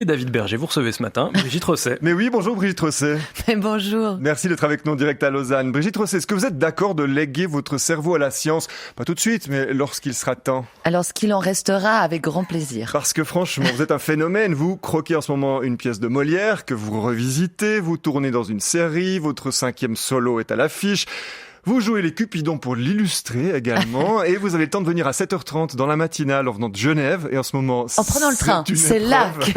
Et David Berger, vous recevez ce matin Brigitte Rosset. Mais oui, bonjour Brigitte Rosset. Mais bonjour. Merci d'être avec nous en direct à Lausanne. Brigitte Rosset, est-ce que vous êtes d'accord de léguer votre cerveau à la science? Pas tout de suite, mais lorsqu'il sera temps. Alors, ce qu'il en restera, avec grand plaisir. Parce que franchement, vous êtes un phénomène. Vous croquez en ce moment une pièce de Molière que vous revisitez, vous tournez dans une série, votre 5e solo est à l'affiche. Vous jouez les Cupidons pour l'illustrer également et vous avez le temps de venir à 7h30 dans la matinale en venant de Genève et en ce moment... En prenant le train, c'est là que...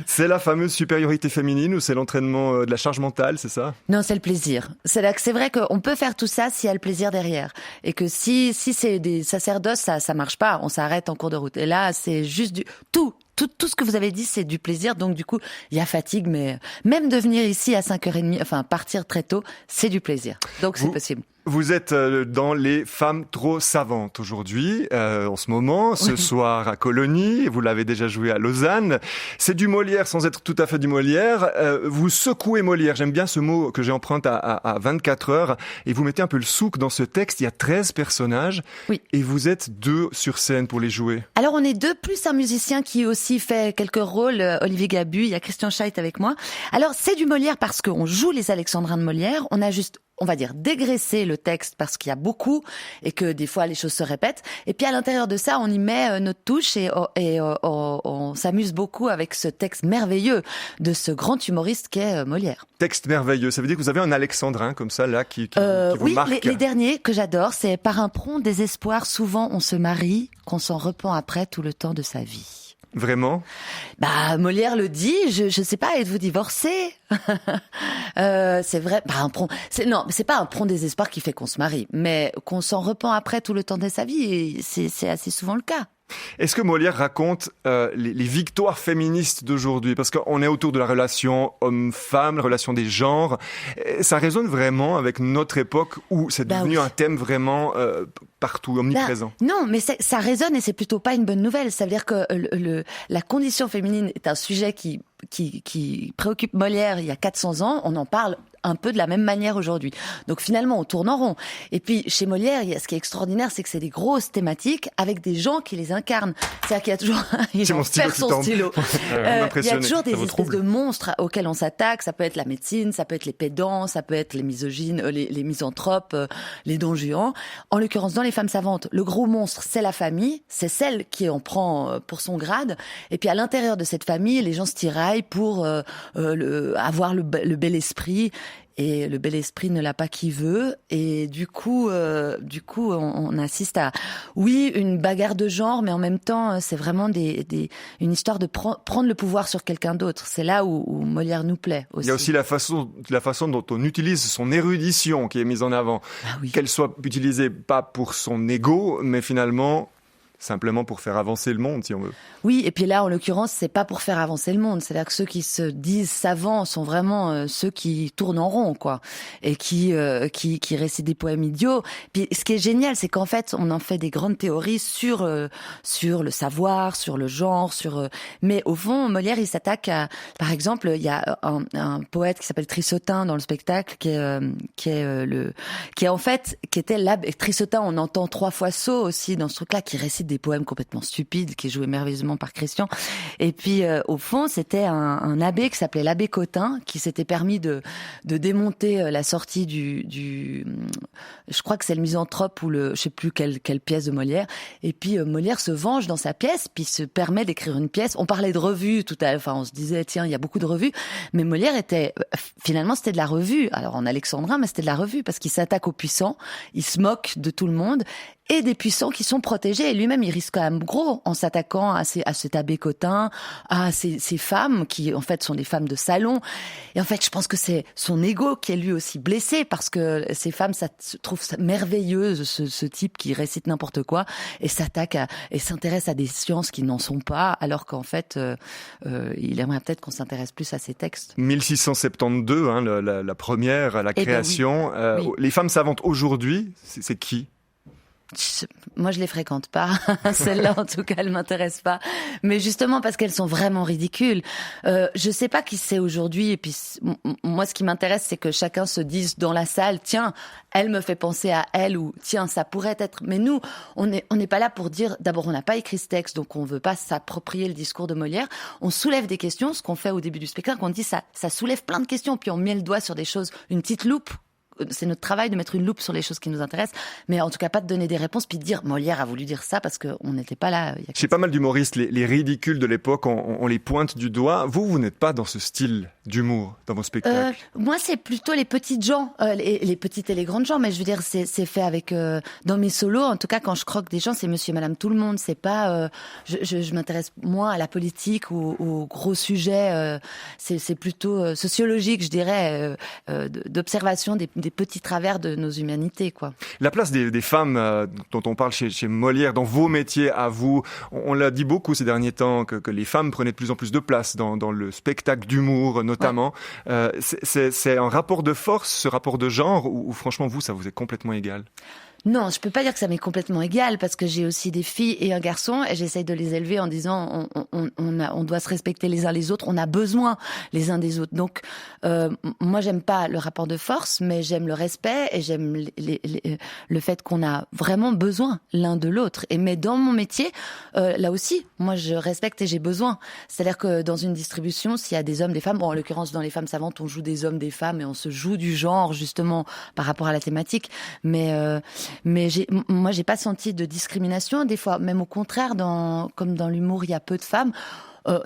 C'est la fameuse supériorité féminine ou c'est l'entraînement de la charge mentale, c'est ça? Non, c'est le plaisir. C'est là que c'est vrai qu'on peut faire tout ça s'il y a le plaisir derrière. Et que si c'est des sacerdoces, ça marche pas, on s'arrête en cours de route. Et là, c'est juste tout ce que vous avez dit, c'est du plaisir. Donc, du coup, il y a fatigue, mais même de venir ici à 5h30, enfin, partir très tôt, c'est du plaisir. Donc, c'est possible. Vous êtes dans les femmes trop savantes aujourd'hui, en ce moment, ce soir à Colonie, vous l'avez déjà joué à Lausanne. C'est du Molière sans être tout à fait du Molière. Vous secouez Molière, j'aime bien ce mot que j'ai emprunté à 24 heures, et vous mettez un peu le souk dans ce texte. Il y a 13 personnages, et vous êtes 2 sur scène pour les jouer. Alors on est 2, plus un musicien qui aussi fait quelques rôles, Olivier Gabu, il y a Christian Scheidt avec moi. Alors c'est du Molière parce qu'on joue les Alexandrins de Molière, on a juste... on va dire dégraisser le texte parce qu'il y a beaucoup et que des fois les choses se répètent. Et puis à l'intérieur de ça, on y met notre touche et on s'amuse beaucoup avec ce texte merveilleux de ce grand humoriste qu'est Molière. Texte merveilleux, ça veut dire que vous avez un alexandrin comme ça là qui vous marque. Oui, les derniers que j'adore, c'est par un prompt désespoir, souvent on se marie, qu'on s'en repent après tout le temps de sa vie. Vraiment? Molière le dit, je sais pas, êtes-vous divorcé? C'est vrai, non, c'est pas un prompt désespoir qui fait qu'on se marie, mais qu'on s'en repent après tout le temps de sa vie, et c'est assez souvent le cas. Est-ce que Molière raconte les victoires féministes d'aujourd'hui? Parce qu'on est autour de la relation homme-femme, la relation des genres. Ça résonne vraiment avec notre époque où c'est devenu un thème vraiment partout, omniprésent. Non, mais ça résonne et c'est plutôt pas une bonne nouvelle. Ça veut dire que la condition féminine est un sujet qui préoccupe Molière il y a 400 ans. On en parle un peu de la même manière aujourd'hui. Donc finalement, on tourne en rond. Et puis, chez Molière, ce qui est extraordinaire, c'est que c'est des grosses thématiques avec des gens qui les incarnent. C'est-à-dire qu'il y a toujours... il c'est mon stylo perd son stylo. Il y a toujours des espèces de monstres auxquels on s'attaque. Ça peut être la médecine, ça peut être les pédants, ça peut être les misogynes, les misanthropes, les don Juan. En l'occurrence, dans les femmes savantes, le gros monstre, c'est la famille. C'est celle qui en prend pour son grade. Et puis, à l'intérieur de cette famille, les gens se tiraillent pour avoir le bel esprit. Et le bel esprit ne l'a pas qui veut, et du coup, on assiste à, une bagarre de genre, mais en même temps, c'est vraiment une histoire de prendre le pouvoir sur quelqu'un d'autre. C'est là où Molière nous plaît aussi. Il y a aussi la façon dont on utilise son érudition qui est mise en avant. Qu'elle soit utilisée pas pour son ego, mais finalement... simplement pour faire avancer le monde, si on veut. Oui, et puis là, en l'occurrence, c'est pas pour faire avancer le monde. C'est-à-dire que ceux qui se disent savants sont vraiment ceux qui tournent en rond, quoi, et qui récitent des poèmes idiots. Puis, ce qui est génial, c'est qu'en fait, on en fait des grandes théories sur le savoir, sur le genre, mais au fond, Molière, il s'attaque à, par exemple, il y a un poète qui s'appelle Trissotin dans le spectacle, qui était l'abbé Trissotin. On entend 3 fois Sceaux aussi dans ce truc-là, qui récite des poèmes complètement stupides, qui est joué merveilleusement par Christian. Et puis, au fond, c'était un abbé qui s'appelait l'abbé Cotin, qui s'était permis de démonter la sortie je crois que c'est le Misanthrope ou je sais plus quelle pièce de Molière. Et puis, Molière se venge dans sa pièce, puis se permet d'écrire une pièce. On parlait de revue tout à l'heure, enfin, on se disait, tiens, il y a beaucoup de revues. Mais Molière finalement, c'était de la revue. Alors, en alexandrin, mais c'était de la revue, parce qu'il s'attaque aux puissants, il se moque de tout le monde, et des puissants qui sont protégés. Et lui-même, il risque quand même gros en s'attaquant à cet abbé Cotin, à ces femmes qui, en fait, sont des femmes de salon. Et en fait, je pense que c'est son ego qui est lui aussi blessé, parce que ces femmes trouvent ça merveilleuse, ce type qui récite n'importe quoi, et et s'intéresse à des sciences qui n'en sont pas, alors qu'en fait, il aimerait peut-être qu'on s'intéresse plus à ces textes. 1672, la première, la création. Oui. Les femmes savantes aujourd'hui, c'est qui? Moi, je les fréquente pas. Celle-là, en tout cas, elle m'intéresse pas. Mais justement, parce qu'elles sont vraiment ridicules. Je sais pas qui c'est aujourd'hui. Et puis, moi, ce qui m'intéresse, c'est que chacun se dise dans la salle, tiens, elle me fait penser à elle, ou tiens, ça pourrait être. Mais nous, on n'est pas là pour dire, d'abord, on n'a pas écrit ce texte, donc on veut pas s'approprier le discours de Molière. On soulève des questions, ce qu'on fait au début du spectacle. On dit ça soulève plein de questions, puis on met le doigt sur des choses, une petite loupe. C'est notre travail de mettre une loupe sur les choses qui nous intéressent, mais en tout cas pas de donner des réponses puis de dire Molière a voulu dire ça parce qu'on n'était pas là. Chez pas mal d'humoristes, les ridicules de l'époque, on les pointe du doigt. Vous n'êtes pas dans ce style d'humour dans vos spectacles. Moi, c'est plutôt les petites gens, les petites et les grandes gens, mais je veux dire, c'est fait avec dans mes solos. En tout cas, quand je croque des gens, c'est Monsieur et Madame tout le monde. C'est pas, je m'intéresse moins à la politique ou aux gros sujets. C'est plutôt sociologique, je dirais, d'observation des petits travers de nos humanités, quoi. La place des femmes dont on parle chez Molière, dans vos métiers à vous, on l'a dit beaucoup ces derniers temps, que les femmes prenaient de plus en plus de place dans le spectacle d'humour notamment. Ouais. C'est un rapport de force, ce rapport de genre, ou franchement vous, ça vous est complètement égal? Non, je peux pas dire que ça m'est complètement égal parce que j'ai aussi des filles et un garçon et j'essaye de les élever en disant on doit se respecter les uns les autres, on a besoin les uns des autres. Donc moi j'aime pas le rapport de force, mais j'aime le respect et j'aime le fait qu'on a vraiment besoin l'un de l'autre. Mais dans mon métier, là aussi, moi je respecte et j'ai besoin. C'est-à-dire que dans une distribution, s'il y a des hommes, des femmes, bon en l'occurrence dans Les Femmes Savantes, on joue des hommes, des femmes et on se joue du genre justement par rapport à la thématique, mais moi, j'ai pas senti de discrimination. Des fois, même au contraire, comme dans l'humour, il y a peu de femmes.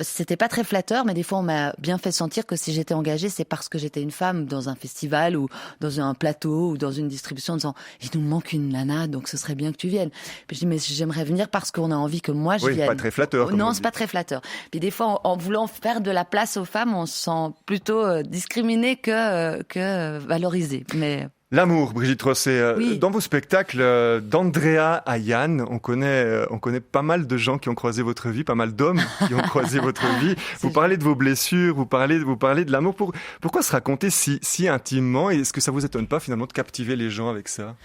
C'était pas très flatteur, mais des fois, on m'a bien fait sentir que si j'étais engagée, c'est parce que j'étais une femme dans un festival ou dans un plateau ou dans une distribution en disant « Il nous manque une nana, donc ce serait bien que tu viennes. » Puis je dis « Mais j'aimerais venir parce qu'on a envie que moi, je vienne. » Oui, pas très flatteur. Non, c'est pas très flatteur. Puis des fois, en voulant faire de la place aux femmes, on se sent plutôt discriminé que valorisé. Mais... L'amour, Brigitte Rosset. Oui. Dans vos spectacles, d'Andrea à Yann, on connaît pas mal de gens qui ont croisé votre vie, pas mal d'hommes qui ont croisé votre vie. Vous parlez de vos blessures, vous parlez de l'amour. Pourquoi se raconter si intimement? Et est-ce que ça vous étonne pas finalement de captiver les gens avec ça?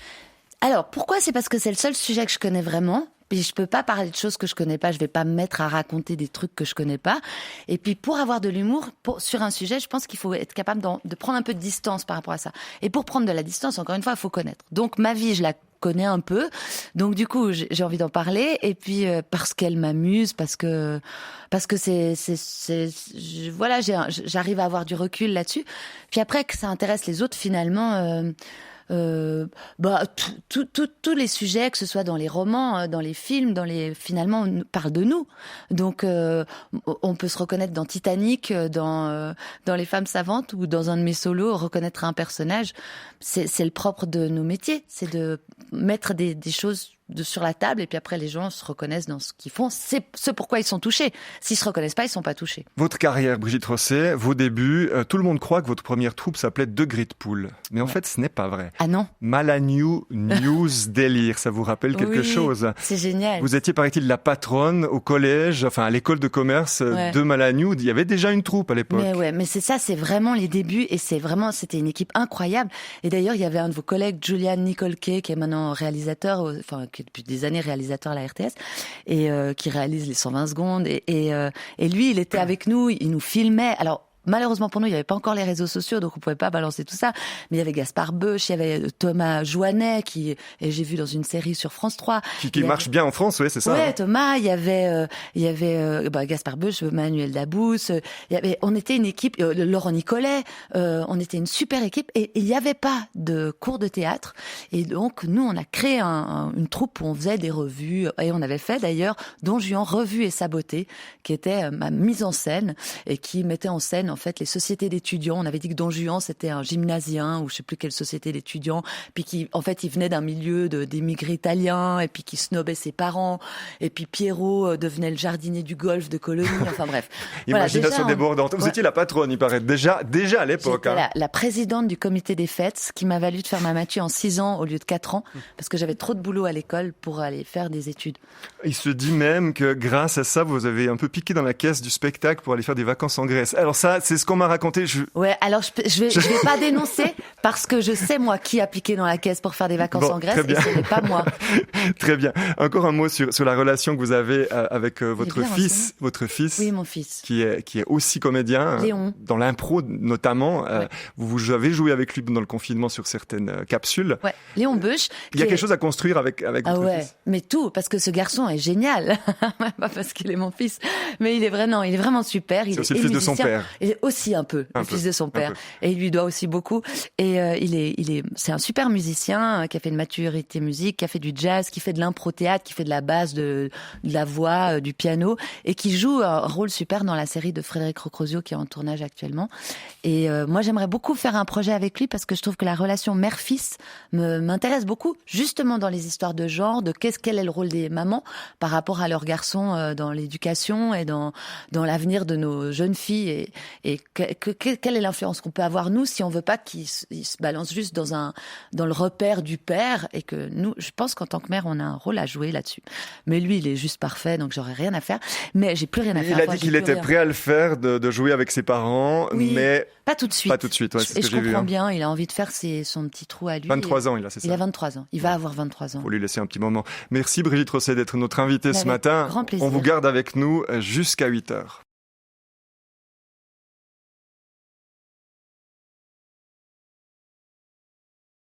Alors, pourquoi? C'est parce que c'est le seul sujet que je connais vraiment. Puis je peux pas parler de choses que je connais pas, je vais pas me mettre à raconter des trucs que je connais pas. Et puis pour avoir de l'humour sur un sujet, je pense qu'il faut être capable de prendre un peu de distance par rapport à ça. Et pour prendre de la distance, encore une fois, il faut connaître. Donc ma vie, je la connais un peu. Donc du coup, j'ai envie d'en parler et puis parce qu'elle m'amuse, parce que voilà, j'arrive à avoir du recul là-dessus. Puis après que ça intéresse les autres finalement tous les sujets, que ce soit dans les romans, dans les films, finalement, on parle de nous. Donc, on peut se reconnaître dans Titanic, dans Les Femmes Savantes ou dans un de mes solos, reconnaître un personnage. C'est le propre de nos métiers, c'est de mettre des choses sur la table et puis après les gens se reconnaissent dans ce qu'ils font. C'est ce pourquoi ils sont touchés. S'ils se reconnaissent pas, ils sont pas touchés. Votre carrière, Brigitte Rosset, vos débuts, tout le monde croit que votre première troupe s'appelait Degré de Poule. Mais en fait, ce n'est pas vrai. Ah non. Malanou News Délire, ça vous rappelle quelque chose? C'est génial. Vous étiez, paraît-il, la patronne au collège, enfin à l'école de commerce de Malanou. Il y avait déjà une troupe à l'époque. Mais c'est ça, c'est vraiment les débuts et c'était une équipe incroyable. Et d'ailleurs, il y avait un de vos collègues, Julian Nicolquet, qui est maintenant réalisateur, qui est depuis des années réalisateur à la RTS et qui réalise les 120 secondes et lui il était avec nous, il nous filmait. Alors malheureusement pour nous, il n'y avait pas encore les réseaux sociaux, donc on pouvait pas balancer tout ça. Mais il y avait Gaspard Beuch, il y avait Thomas Joannet, et j'ai vu dans une série sur France 3. Qui marche bien en France, oui, c'est ça. Ouais, Thomas, il y avait Gaspard Beuch, Manuel Dabous, on était une équipe, Laurent Nicolet, on était une super équipe, et il n'y avait pas de cours de théâtre. Et donc, nous, on a créé une troupe où on faisait des revues, et on avait fait d'ailleurs Don Juan, Revue et sa beauté, qui était ma mise en scène, et qui mettait en scène en fait les sociétés d'étudiants. On avait dit que Don Juan c'était un gymnasien ou je sais plus quelle société d'étudiants, puis qui en fait il venait d'un milieu d'émigrés italiens et puis qui snobait ses parents, et puis Pierrot devenait le jardinier du golf de Colonie. Enfin bref. Imagination débordante. Vous étiez la patronne, il paraît déjà à l'époque. J'étais la présidente du comité des fêtes, ce qui m'a valu de faire ma matu en 6 ans au lieu de 4 ans, parce que j'avais trop de boulot à l'école pour aller faire des études. Il se dit même que grâce à ça, vous avez un peu piqué dans la caisse du spectacle pour aller faire des vacances en Grèce. Alors ça c'est ce qu'on m'a raconté. Ouais, alors je vais pas dénoncer parce que je sais moi qui a piqué dans la caisse pour faire des vacances en Grèce et ce n'est pas moi. Très bien. Encore un mot sur la relation que vous avez avec votre fils. Oui, mon fils. Qui est aussi comédien. Léon. Dans l'impro notamment. Ouais. Vous avez joué avec lui pendant le confinement sur certaines capsules. Ouais, Léon Beuch. Il y a quelque chose à construire avec votre fils. Mais tout, parce que ce garçon est génial. Pas parce qu'il est mon fils, mais il est vraiment super. Il c'est aussi est le fils de son père. Il est aussi un peu le fils de son père. Et il lui doit aussi beaucoup. Et c'est un super musicien qui a fait une maturité musique, qui a fait du jazz, qui fait de l'impro-théâtre, qui fait de la basse, de la voix, du piano, et qui joue un rôle super dans la série de Frédéric Recrozio qui est en tournage actuellement. Et moi, j'aimerais beaucoup faire un projet avec lui parce que je trouve que la relation mère-fils m'intéresse beaucoup, justement dans les histoires de genre, de quel est le rôle des mamans par rapport à leurs garçons dans l'éducation et dans l'avenir de nos jeunes filles et quelle est l'influence qu'on peut avoir nous si on veut pas qu'ils se balancent juste dans le repère du père et que nous, je pense qu'en tant que mère, on a un rôle à jouer là-dessus. Mais lui, il est juste parfait, donc j'aurais rien à faire. Mais j'ai plus rien à faire. Il a dit qu'il était prêt à le faire, de jouer avec ses parents, mais pas tout de suite. Pas tout de suite, ouais, c'est ce que j'ai vu. Je comprends bien, il a envie de faire son petit trou à lui. 23 ans, il a, c'est ça. Il a 23 ans. Il va avoir 23 ans. Faut lui laisser un petit moment. Merci Brigitte Rosset d'être notre invitée ce matin. Grand plaisir. On vous garde avec nous jusqu'à 8h.